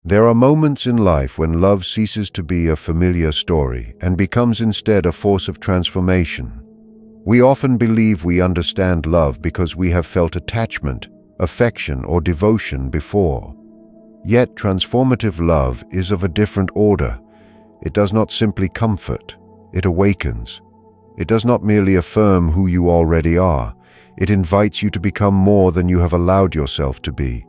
There are moments in life when love ceases to be a familiar story and becomes instead a force of transformation. We often believe we understand love because we have felt attachment, affection, or devotion before. Yet transformative love is of a different order. It does not simply comfort, it awakens. It does not merely affirm who you already are, it invites you to become more than you have allowed yourself to be.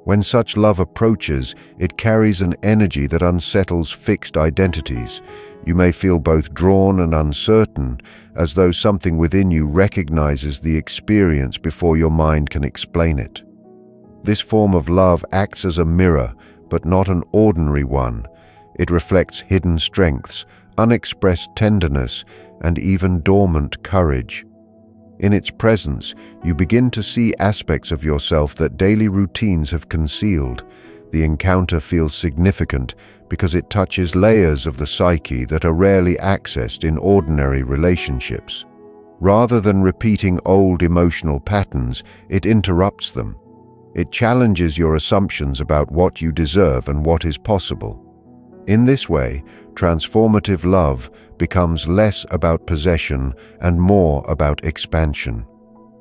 When such love approaches, it carries an energy that unsettles fixed identities. You may feel both drawn and uncertain, as though something within you recognizes the experience before your mind can explain it. This form of love acts as a mirror, but not an ordinary one. It reflects hidden strengths, unexpressed tenderness, and even dormant courage. In its presence, you begin to see aspects of yourself that daily routines have concealed. The encounter feels significant because it touches layers of the psyche that are rarely accessed in ordinary relationships. Rather than repeating old emotional patterns, it interrupts them. It challenges your assumptions about what you deserve and what is possible. In this way, transformative love becomes less about possession and more about expansion.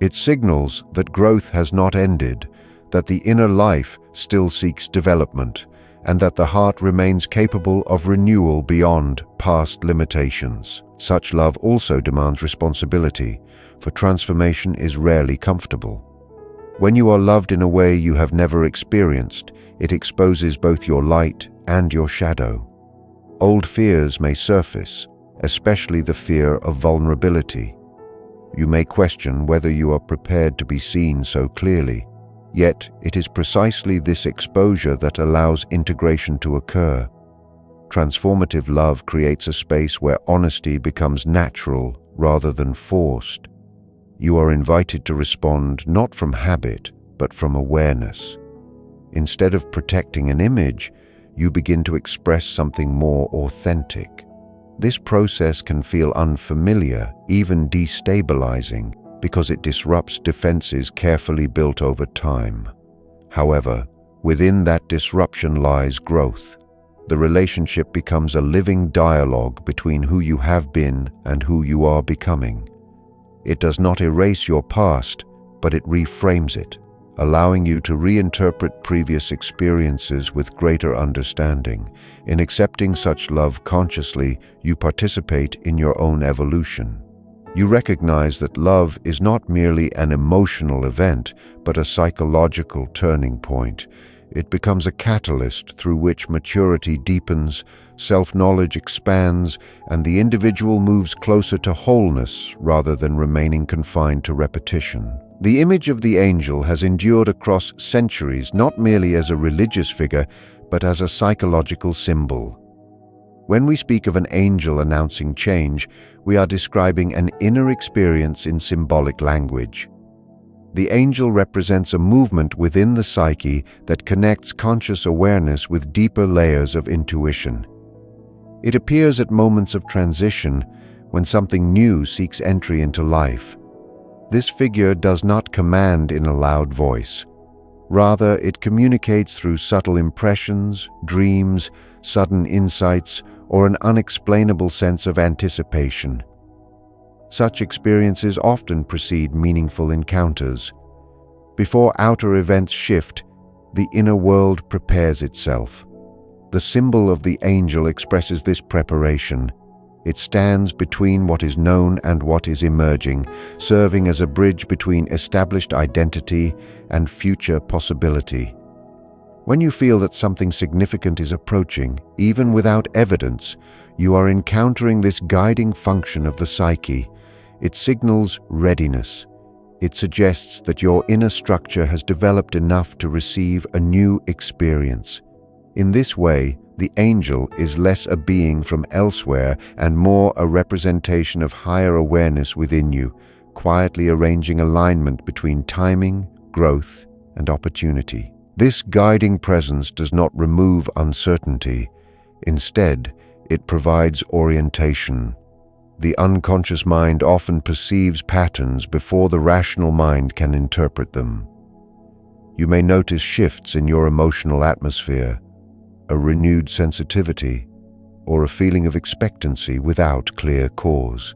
It signals that growth has not ended, that the inner life still seeks development, and that the heart remains capable of renewal beyond past limitations. Such love also demands responsibility, for transformation is rarely comfortable. When you are loved in a way you have never experienced, it exposes both your light and your shadow. Old fears may surface, especially the fear of vulnerability. You may question whether you are prepared to be seen so clearly, yet it is precisely this exposure that allows integration to occur. Transformative love creates a space where honesty becomes natural rather than forced. You are invited to respond not from habit, but from awareness. Instead of protecting an image, you begin to express something more authentic. This process can feel unfamiliar, even destabilizing, because it disrupts defenses carefully built over time. However, within that disruption lies growth. The relationship becomes a living dialogue between who you have been and who you are becoming. It does not erase your past, but it reframes it, allowing you to reinterpret previous experiences with greater understanding. In accepting such love consciously, you participate in your own evolution. You recognize that love is not merely an emotional event, but a psychological turning point. It becomes a catalyst through which maturity deepens, self-knowledge expands, and the individual moves closer to wholeness rather than remaining confined to repetition. The image of the angel has endured across centuries not merely as a religious figure, but as a psychological symbol. When we speak of an angel announcing change, we are describing an inner experience in symbolic language. The angel represents a movement within the psyche that connects conscious awareness with deeper layers of intuition. It appears at moments of transition, when something new seeks entry into life. This figure does not command in a loud voice. Rather, it communicates through subtle impressions, dreams, sudden insights, or an unexplainable sense of anticipation. Such experiences often precede meaningful encounters. Before outer events shift, the inner world prepares itself. The symbol of the angel expresses this preparation. It stands between what is known and what is emerging, serving as a bridge between established identity and future possibility. When you feel that something significant is approaching, even without evidence, you are encountering this guiding function of the psyche. It signals readiness. It suggests that your inner structure has developed enough to receive a new experience. In this way, the angel is less a being from elsewhere and more a representation of higher awareness within you, quietly arranging alignment between timing, growth, and opportunity. This guiding presence does not remove uncertainty. Instead, it provides orientation. The unconscious mind often perceives patterns before the rational mind can interpret them. You may notice shifts in your emotional atmosphere, a renewed sensitivity, or a feeling of expectancy without clear cause.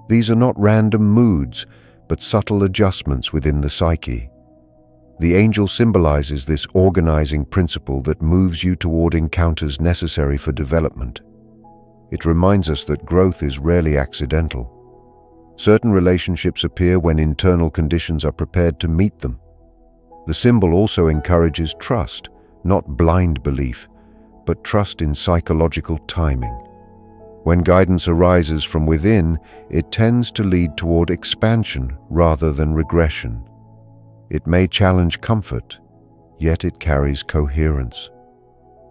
These are not random moods, but subtle adjustments within the psyche. The angel symbolizes this organizing principle that moves you toward encounters necessary for development. It reminds us that growth is rarely accidental. Certain relationships appear when internal conditions are prepared to meet them. The symbol also encourages trust, not blind belief, but trust in psychological timing. When guidance arises from within, it tends to lead toward expansion rather than regression. It may challenge comfort, yet it carries coherence.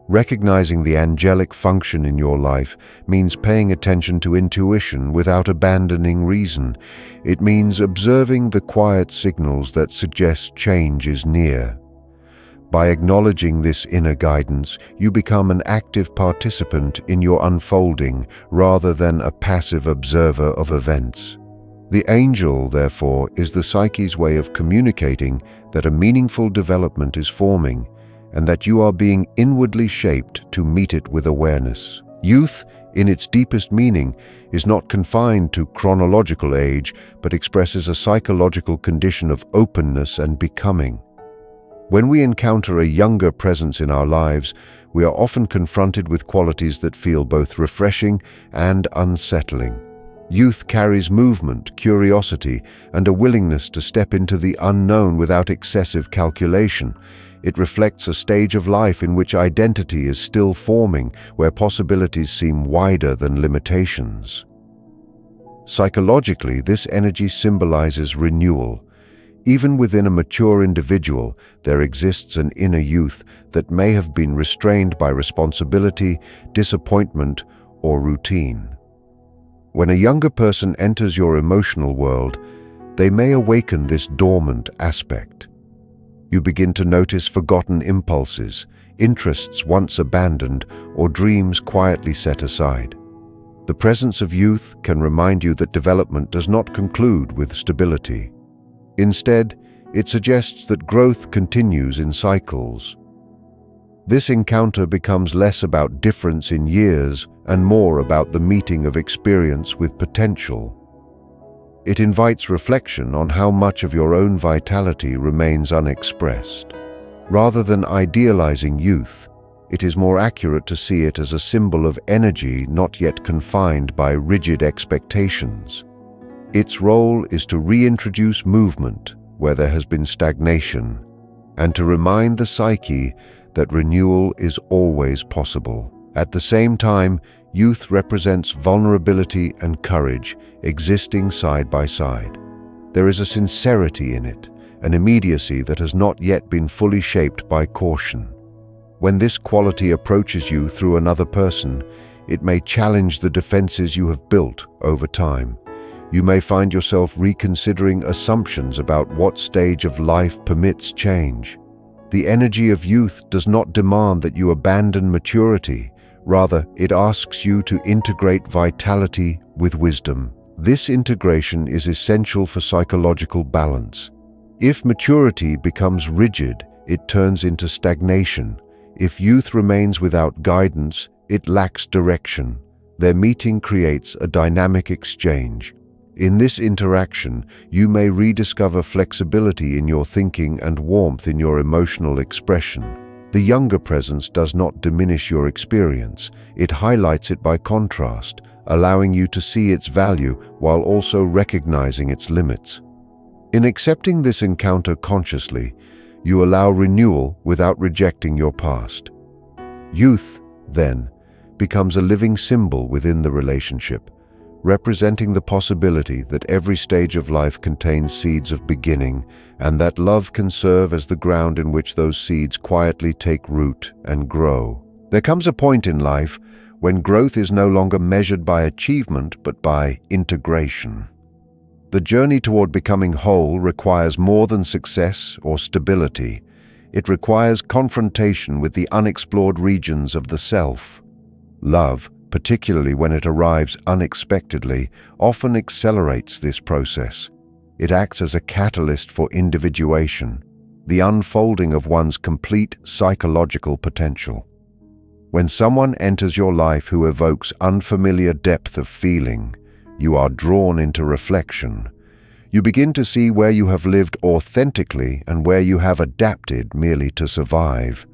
Recognizing the angelic function in your life means paying attention to intuition without abandoning reason. It means observing the quiet signals that suggest change is near. By acknowledging this inner guidance, you become an active participant in your unfolding rather than a passive observer of events. The angel, therefore, is the psyche's way of communicating that a meaningful development is forming and that you are being inwardly shaped to meet it with awareness. Youth, in its deepest meaning, is not confined to chronological age, but expresses a psychological condition of openness and becoming. When we encounter a younger presence in our lives, we are often confronted with qualities that feel both refreshing and unsettling. Youth carries movement, curiosity, and a willingness to step into the unknown without excessive calculation. It reflects a stage of life in which identity is still forming, where possibilities seem wider than limitations. Psychologically, this energy symbolizes renewal. Even within a mature individual, there exists an inner youth that may have been restrained by responsibility, disappointment, or routine. When a younger person enters your emotional world, they may awaken this dormant aspect. You begin to notice forgotten impulses, interests once abandoned, or dreams quietly set aside. The presence of youth can remind you that development does not conclude with stability. Instead, it suggests that growth continues in cycles. This encounter becomes less about difference in years and more about the meeting of experience with potential. It invites reflection on how much of your own vitality remains unexpressed. Rather than idealizing youth, it is more accurate to see it as a symbol of energy not yet confined by rigid expectations. Its role is to reintroduce movement where there has been stagnation, and to remind the psyche that renewal is always possible. At the same time, youth represents vulnerability and courage existing side by side. There is a sincerity in it, an immediacy that has not yet been fully shaped by caution. When this quality approaches you through another person, it may challenge the defenses you have built over time. You may find yourself reconsidering assumptions about what stage of life permits change. The energy of youth does not demand that you abandon maturity. Rather, it asks you to integrate vitality with wisdom. This integration is essential for psychological balance. If maturity becomes rigid, it turns into stagnation. If youth remains without guidance, it lacks direction. Their meeting creates a dynamic exchange. In this interaction, you may rediscover flexibility in your thinking and warmth in your emotional expression. The younger presence does not diminish your experience. It highlights it by contrast, allowing you to see its value while also recognizing its limits. In accepting this encounter consciously, you allow renewal without rejecting your past. Youth, then, becomes a living symbol within the relationship, representing the possibility that every stage of life contains seeds of beginning, and that love can serve as the ground in which those seeds quietly take root and grow. There comes a point in life when growth is no longer measured by achievement but by integration. The journey toward becoming whole requires more than success or stability. It requires confrontation with the unexplored regions of the self. Love, particularly when it arrives unexpectedly, often accelerates this process. It acts as a catalyst for individuation, the unfolding of one's complete psychological potential. When someone enters your life who evokes unfamiliar depth of feeling, you are drawn into reflection. You begin to see where you have lived authentically and where you have adapted merely to survive.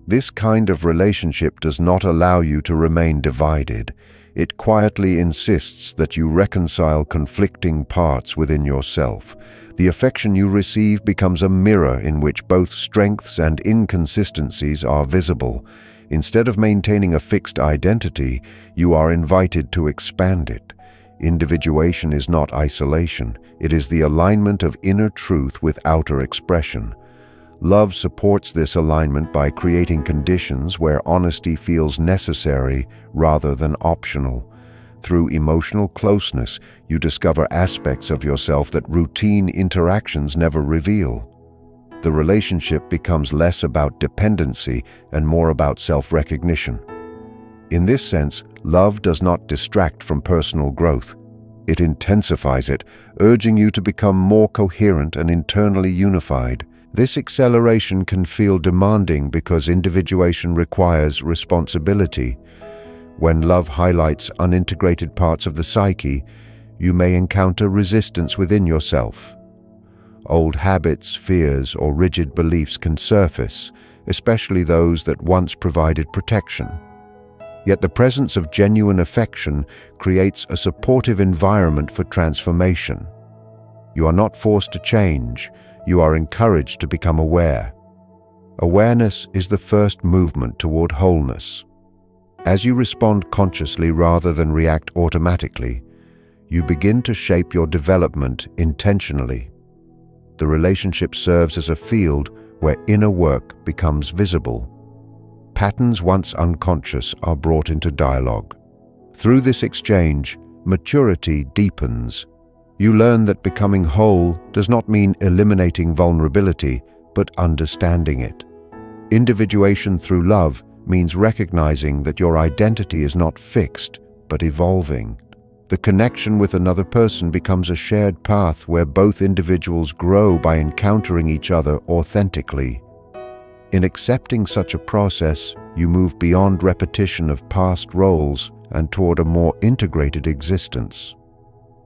This kind of relationship does not allow you to remain divided. It quietly insists that you reconcile conflicting parts within yourself. The affection you receive becomes a mirror in which both strengths and inconsistencies are visible. Instead of maintaining a fixed identity, you are invited to expand it. Individuation is not isolation. It is the alignment of inner truth with outer expression. Love supports this alignment by creating conditions where honesty feels necessary rather than optional. Through emotional closeness, you discover aspects of yourself that routine interactions never reveal. The relationship becomes less about dependency and more about self-recognition. In this sense, love does not distract from personal growth. It intensifies it, urging you to become more coherent and internally unified. This acceleration can feel demanding because individuation requires responsibility. When love highlights unintegrated parts of the psyche, you may encounter resistance within yourself. Old habits, fears, or rigid beliefs can surface, especially those that once provided protection. Yet the presence of genuine affection creates a supportive environment for transformation. You are not forced to change. You are encouraged to become aware. Awareness is the first movement toward wholeness. As you respond consciously rather than react automatically, you begin to shape your development intentionally. The relationship serves as a field where inner work becomes visible. Patterns once unconscious are brought into dialogue. Through this exchange, maturity deepens. You learn that becoming whole does not mean eliminating vulnerability, but understanding it. Individuation through love means recognizing that your identity is not fixed, but evolving. The connection with another person becomes a shared path where both individuals grow by encountering each other authentically. In accepting such a process, you move beyond repetition of past roles and toward a more integrated existence.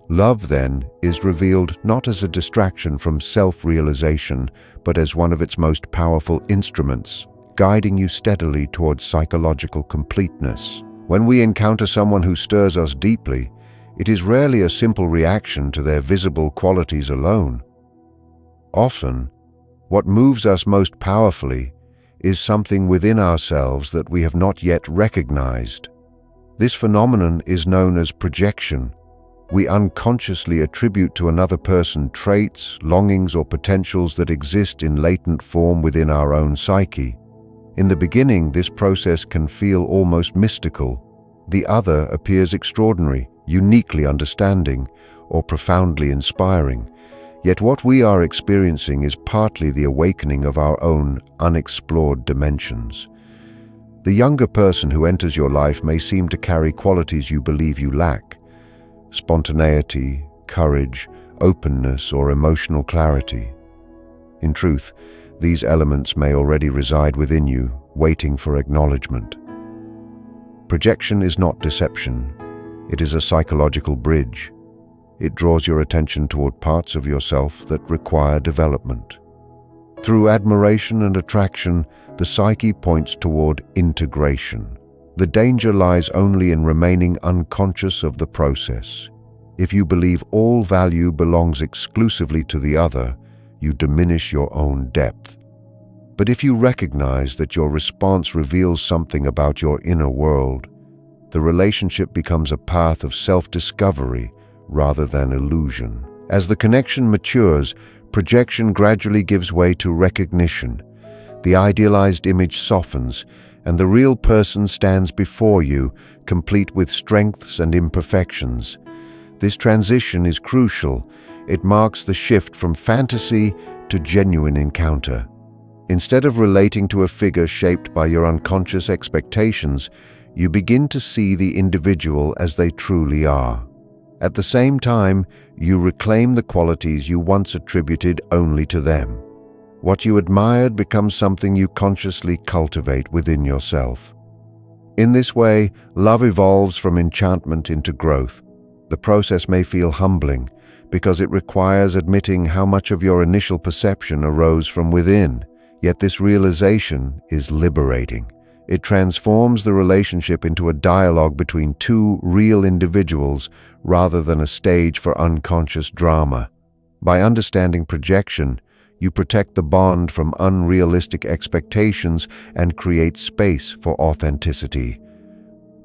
Love, then, is revealed not as a distraction from self-realization, but as one of its most powerful instruments, guiding you steadily towards psychological completeness. When we encounter someone who stirs us deeply, it is rarely a simple reaction to their visible qualities alone. Often, what moves us most powerfully is something within ourselves that we have not yet recognized. This phenomenon is known as projection. We unconsciously attribute to another person traits, longings, or potentials that exist in latent form within our own psyche. In the beginning, this process can feel almost mystical. The other appears extraordinary, uniquely understanding, or profoundly inspiring. Yet what we are experiencing is partly the awakening of our own unexplored dimensions. The younger person who enters your life may seem to carry qualities you believe you lack: spontaneity, courage, openness, or emotional clarity. In truth, these elements may already reside within you, waiting for acknowledgement. Projection is not deception. It is a psychological bridge. It draws your attention toward parts of yourself that require development. Through admiration and attraction, the psyche points toward integration. The danger lies only in remaining unconscious of the process. If you believe all value belongs exclusively to the other, you diminish your own depth. But if you recognize that your response reveals something about your inner world, the relationship becomes a path of self-discovery rather than illusion. As the connection matures, projection gradually gives way to recognition. The idealized image softens, and the real person stands before you, complete with strengths and imperfections. This transition is crucial. It marks the shift from fantasy to genuine encounter. Instead of relating to a figure shaped by your unconscious expectations, you begin to see the individual as they truly are. At the same time, you reclaim the qualities you once attributed only to them. What you admired becomes something you consciously cultivate within yourself. In this way, love evolves from enchantment into growth. The process may feel humbling because it requires admitting how much of your initial perception arose from within, yet this realization is liberating. It transforms the relationship into a dialogue between two real individuals rather than a stage for unconscious drama. By understanding projection, you protect the bond from unrealistic expectations and create space for authenticity.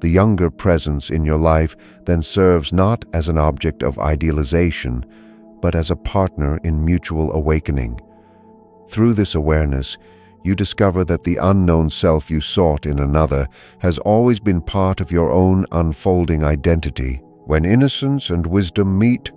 The younger presence in your life then serves not as an object of idealization, but as a partner in mutual awakening. Through this awareness, you discover that the unknown self you sought in another has always been part of your own unfolding identity. When innocence and wisdom meet,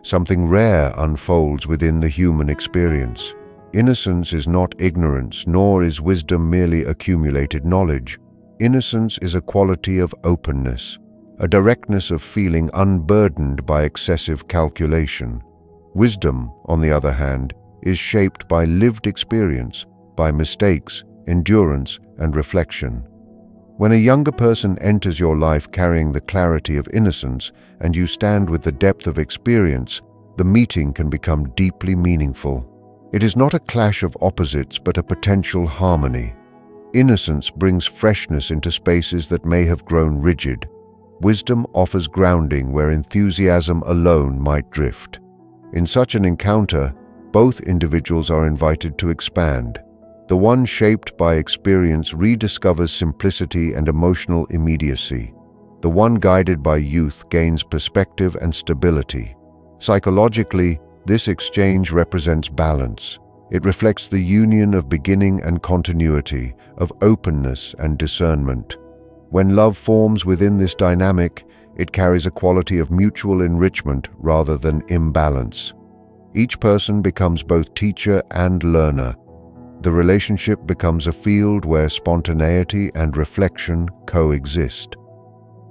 something rare unfolds within the human experience. Innocence is not ignorance, nor is wisdom merely accumulated knowledge. Innocence is a quality of openness, a directness of feeling unburdened by excessive calculation. Wisdom, on the other hand, is shaped by lived experience, by mistakes, endurance, and reflection. When a younger person enters your life carrying the clarity of innocence and you stand with the depth of experience, the meeting can become deeply meaningful. It is not a clash of opposites but a potential harmony. Innocence brings freshness into spaces that may have grown rigid. Wisdom offers grounding where enthusiasm alone might drift. In such an encounter, both individuals are invited to expand. The one shaped by experience rediscovers simplicity and emotional immediacy. The one guided by youth gains perspective and stability. Psychologically, this exchange represents balance. It reflects the union of beginning and continuity, of openness and discernment. When love forms within this dynamic, it carries a quality of mutual enrichment rather than imbalance. Each person becomes both teacher and learner. The relationship becomes a field where spontaneity and reflection coexist.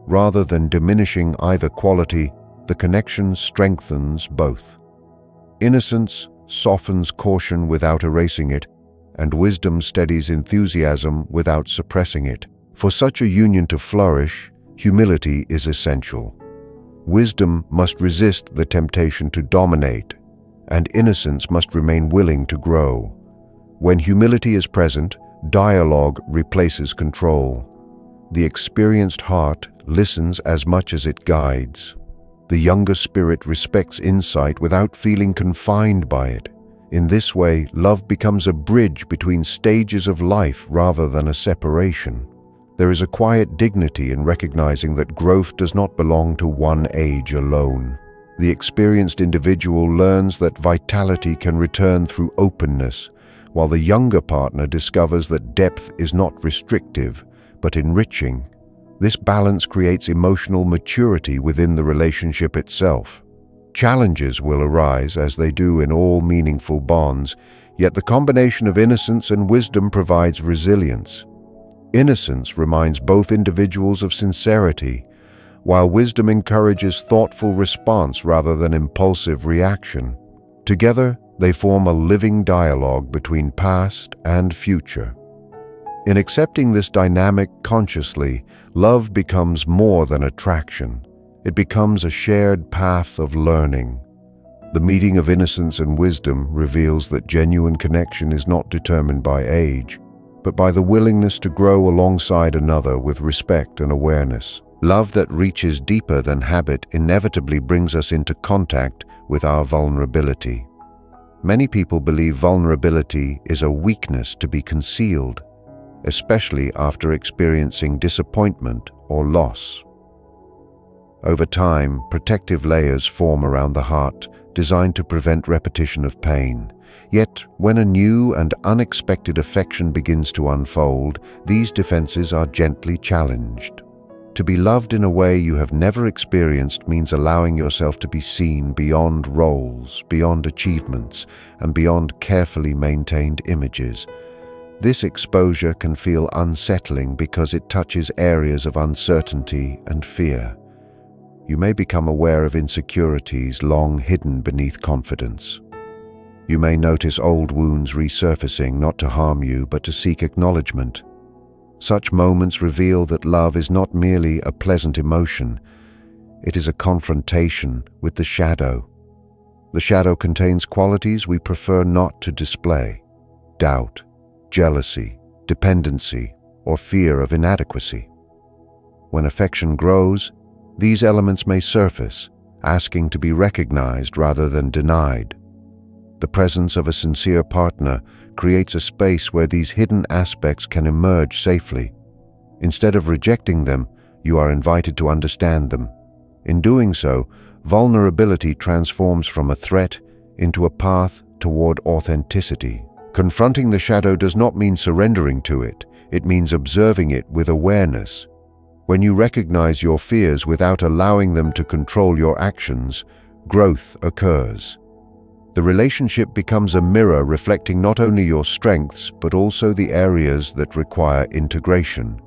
Rather than diminishing either quality, the connection strengthens both. Innocence softens caution without erasing it, and wisdom steadies enthusiasm without suppressing it. For such a union to flourish, humility is essential. Wisdom must resist the temptation to dominate, and innocence must remain willing to grow. When humility is present, dialogue replaces control. The experienced heart listens as much as it guides. The younger spirit respects insight without feeling confined by it. In this way, love becomes a bridge between stages of life rather than a separation. There is a quiet dignity in recognizing that growth does not belong to one age alone. The experienced individual learns that vitality can return through openness, while the younger partner discovers that depth is not restrictive, but enriching. This balance creates emotional maturity within the relationship itself. Challenges will arise, as they do in all meaningful bonds, yet the combination of innocence and wisdom provides resilience. Innocence reminds both individuals of sincerity, while wisdom encourages thoughtful response rather than impulsive reaction. Together, they form a living dialogue between past and future. In accepting this dynamic consciously, love becomes more than attraction. It becomes a shared path of learning. The meeting of innocence and wisdom reveals that genuine connection is not determined by age, but by the willingness to grow alongside another with respect and awareness. Love that reaches deeper than habit inevitably brings us into contact with our vulnerability. Many people believe vulnerability is a weakness to be concealed, especially after experiencing disappointment or loss. Over time, protective layers form around the heart, designed to prevent repetition of pain. Yet, when a new and unexpected affection begins to unfold, these defenses are gently challenged. To be loved in a way you have never experienced means allowing yourself to be seen beyond roles, beyond achievements, and beyond carefully maintained images. This exposure can feel unsettling because it touches areas of uncertainty and fear. You may become aware of insecurities long hidden beneath confidence. You may notice old wounds resurfacing, not to harm you, but to seek acknowledgement. Such moments reveal that love is not merely a pleasant emotion, it is a confrontation with the shadow. The shadow contains qualities we prefer not to display: doubt, jealousy, dependency, or fear of inadequacy. When affection grows, these elements may surface, asking to be recognized rather than denied. The presence of a sincere partner creates a space where these hidden aspects can emerge safely. Instead of rejecting them, you are invited to understand them. In doing so, vulnerability transforms from a threat into a path toward authenticity. Confronting the shadow does not mean surrendering to it, it means observing it with awareness. When you recognize your fears without allowing them to control your actions, growth occurs. The relationship becomes a mirror reflecting not only your strengths but also the areas that require integration.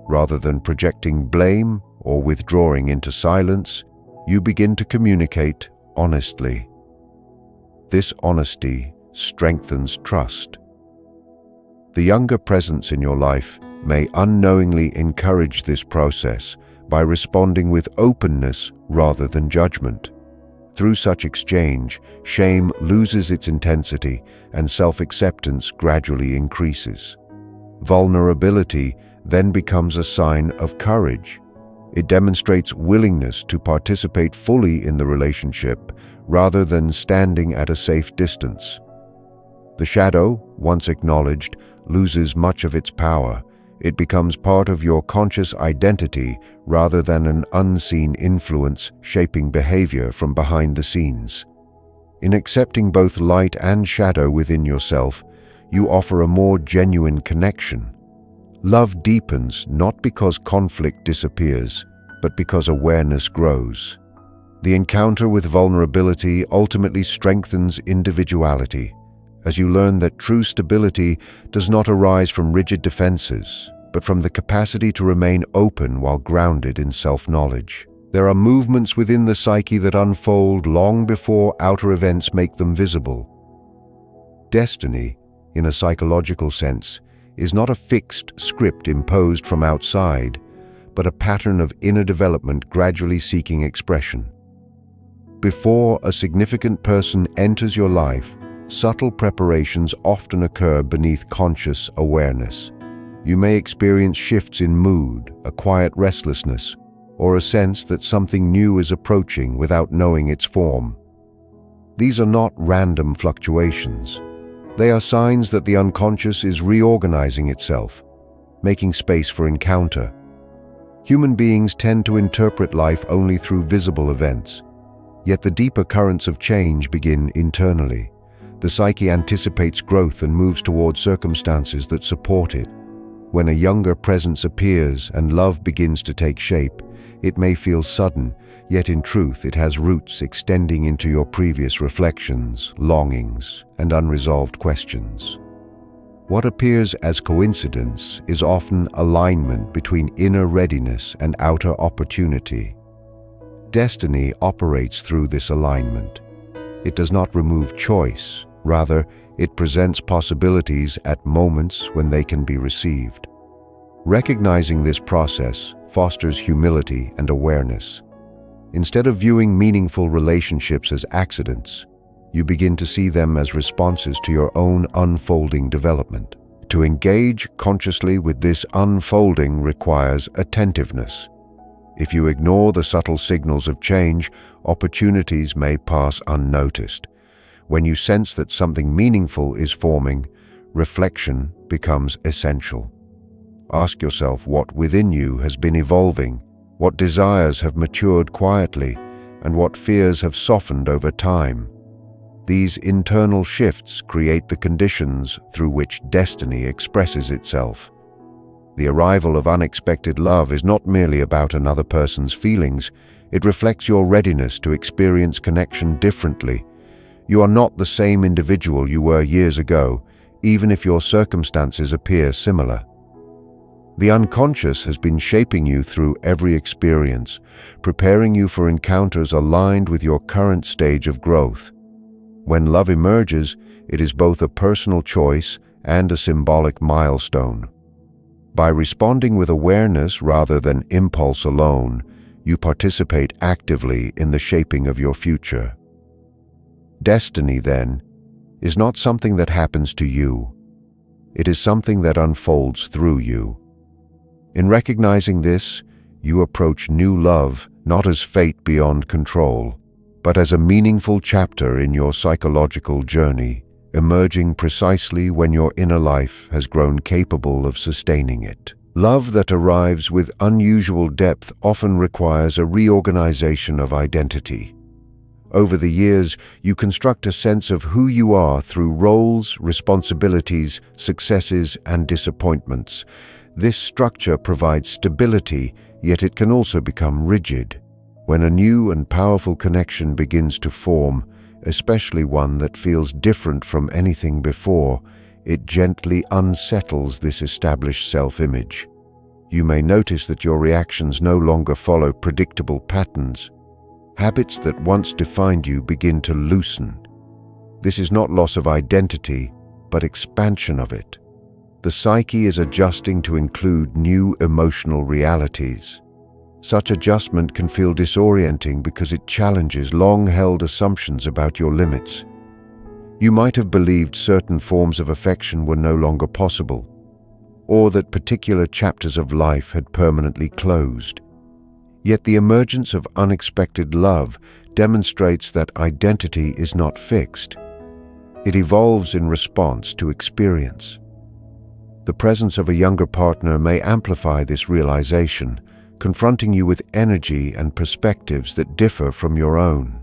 Rather than projecting blame or withdrawing into silence, you begin to communicate honestly. This honesty strengthens trust. The younger presence in your life may unknowingly encourage this process by responding with openness rather than judgment. Through such exchange, shame loses its intensity and self-acceptance gradually increases. Vulnerability then becomes a sign of courage. It demonstrates willingness to participate fully in the relationship rather than standing at a safe distance. The shadow, once acknowledged, loses much of its power. It becomes part of your conscious identity rather than an unseen influence shaping behavior from behind the scenes. In accepting both light and shadow within yourself, you offer a more genuine connection. Love deepens not because conflict disappears, but because awareness grows. The encounter with vulnerability ultimately strengthens individuality, as you learn that true stability does not arise from rigid defenses, but from the capacity to remain open while grounded in self-knowledge. There are movements within the psyche that unfold long before outer events make them visible. Destiny, in a psychological sense, is not a fixed script imposed from outside, but a pattern of inner development gradually seeking expression. Before a significant person enters your life, subtle preparations often occur beneath conscious awareness. You may experience shifts in mood, a quiet restlessness, or a sense that something new is approaching without knowing its form. These are not random fluctuations. They are signs that the unconscious is reorganizing itself, making space for encounter. Human beings tend to interpret life only through visible events, yet the deeper currents of change begin internally. The psyche anticipates growth and moves toward circumstances that support it. When a younger presence appears and love begins to take shape, it may feel sudden, yet in truth it has roots extending into your previous reflections, longings, and unresolved questions. What appears as coincidence is often alignment between inner readiness and outer opportunity. Destiny operates through this alignment. It does not remove choice, rather, it presents possibilities at moments when they can be received. Recognizing this process fosters humility and awareness. Instead of viewing meaningful relationships as accidents, you begin to see them as responses to your own unfolding development. To engage consciously with this unfolding requires attentiveness. If you ignore the subtle signals of change, opportunities may pass unnoticed. When you sense that something meaningful is forming, reflection becomes essential. Ask yourself what within you has been evolving, what desires have matured quietly, and what fears have softened over time. These internal shifts create the conditions through which destiny expresses itself. The arrival of unexpected love is not merely about another person's feelings, it reflects your readiness to experience connection differently. You are not the same individual you were years ago, even if your circumstances appear similar. The unconscious has been shaping you through every experience, preparing you for encounters aligned with your current stage of growth. When love emerges, it is both a personal choice and a symbolic milestone. By responding with awareness rather than impulse alone, you participate actively in the shaping of your future. Destiny, then, is not something that happens to you. It is something that unfolds through you. In recognizing this, you approach new love not as fate beyond control, but as a meaningful chapter in your psychological journey, emerging precisely when your inner life has grown capable of sustaining it. Love that arrives with unusual depth often requires a reorganization of identity. Over the years, you construct a sense of who you are through roles, responsibilities, successes, and disappointments. This structure provides stability, yet it can also become rigid. When a new and powerful connection begins to form, especially one that feels different from anything before, it gently unsettles this established self-image. You may notice that your reactions no longer follow predictable patterns. Habits that once defined you begin to loosen. This is not loss of identity, but expansion of it. The psyche is adjusting to include new emotional realities. Such adjustment can feel disorienting because it challenges long-held assumptions about your limits. You might have believed certain forms of affection were no longer possible, or that particular chapters of life had permanently closed. Yet the emergence of unexpected love demonstrates that identity is not fixed. It evolves in response to experience. The presence of a younger partner may amplify this realization, confronting you with energy and perspectives that differ from your own.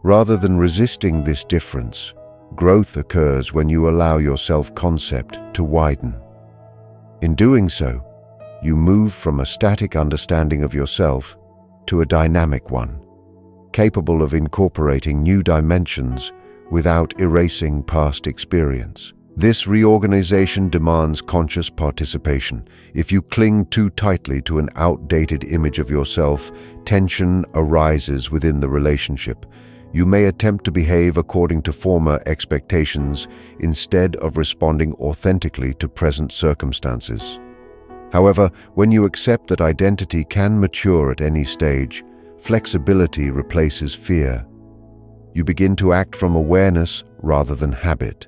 Rather than resisting this difference, growth occurs when you allow your self-concept to widen. In doing so, you move from a static understanding of yourself to a dynamic one, capable of incorporating new dimensions without erasing past experience. This reorganization demands conscious participation. If you cling too tightly to an outdated image of yourself, tension arises within the relationship. You may attempt to behave according to former expectations instead of responding authentically to present circumstances. However, when you accept that identity can mature at any stage, flexibility replaces fear. You begin to act from awareness rather than habit.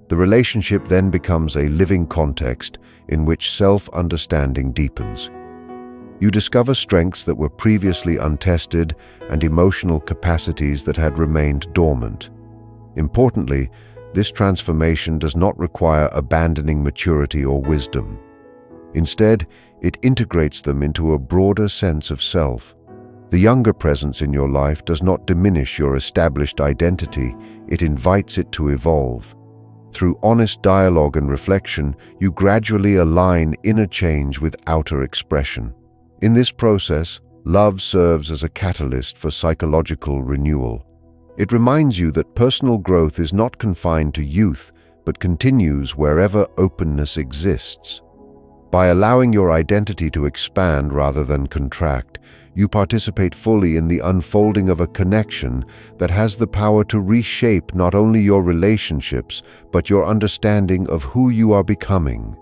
The relationship then becomes a living context in which self-understanding deepens. You discover strengths that were previously untested and emotional capacities that had remained dormant. Importantly, this transformation does not require abandoning maturity or wisdom. Instead, it integrates them into a broader sense of self. The younger presence in your life does not diminish your established identity, it invites it to evolve. Through honest dialogue and reflection, you gradually align inner change with outer expression. In this process, love serves as a catalyst for psychological renewal. It reminds you that personal growth is not confined to youth, but continues wherever openness exists. By allowing your identity to expand rather than contract, you participate fully in the unfolding of a connection that has the power to reshape not only your relationships, but your understanding of who you are becoming.